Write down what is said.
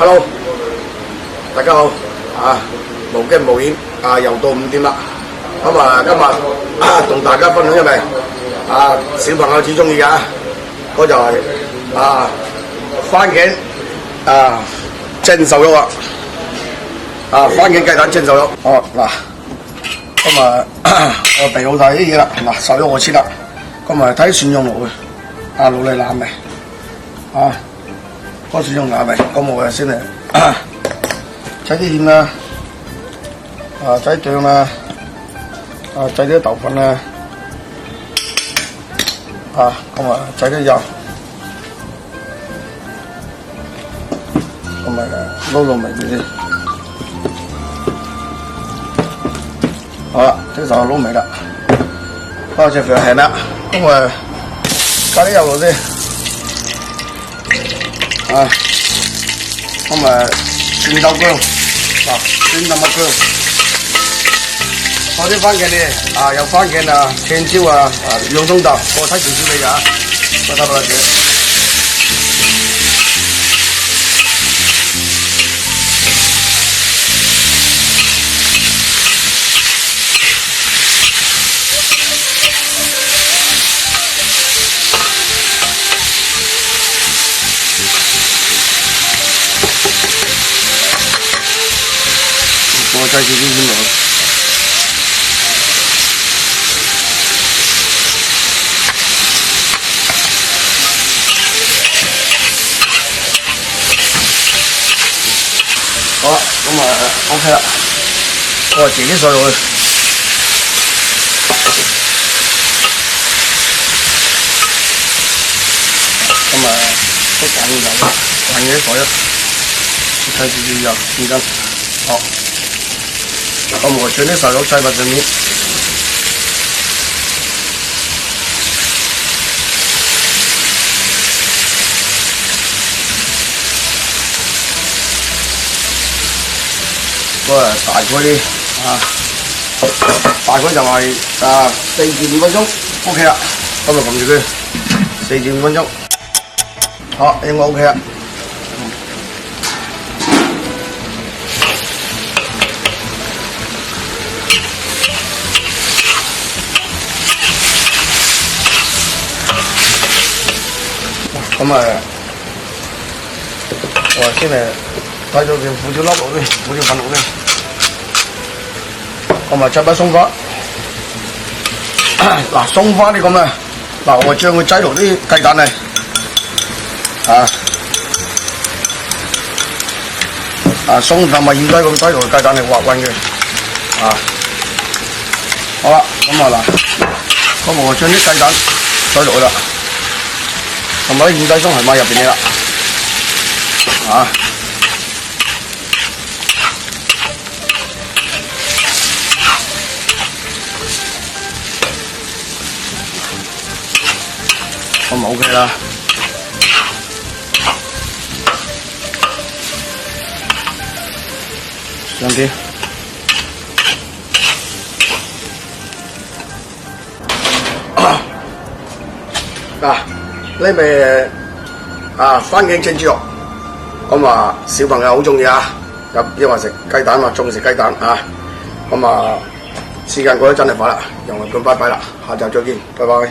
Hello， 大家好無驚無險又到5點啦。咁今日同大家分享一味小朋友最中意嘅嗰就係番茄蒸瘦肉番茄雞蛋蒸瘦肉。嗱，今日我備好晒啲嘢啦。嗱，瘦肉我切啦，今日睇蒜蓉落去落嚟爛未嗰蒜蓉爛未？咁我先嚟擠啲芡啦，擠醬啦，擠啲豆粉啦，咁擠啲油，咁撈到味先。好啦，即係撈味啦，開始肥咸啦，咁加啲油落先。咁蒜豆薑，蒜同埋薑，放啲番茄咧，有番茄青椒洋葱豆，我睇少少你我睇落去。我再去啲落。好啦，咁OK 啦，我自己水落去。咁都揀啲油，揀啲水，睇住啲油絲根。好。咁我將啲瘦肉擠埋上面，大概就係4至5分鐘 ，OK 啦。咁就撳住佢4至5分鐘，好，應該 OK 啦。咁我先嚟睇咗件胡椒粒落去，胡椒粉落去，咁執把鬆花。嗱，鬆花呢咁我將佢擠落啲雞蛋嚟，鬆同埋芡雞咁擠落雞蛋嚟滑勻嘅，好啦，咁我將啲雞蛋擠落去啦。同埋啲芡雞鬆係埋入邊嘅啦，咁OK啦。上啲，呢味番茄蒸豬肉，咁小朋友好中意因為食雞蛋中意食雞蛋咁時間過得真係快啦，用嚟咁拜拜啦，下集再見，拜拜。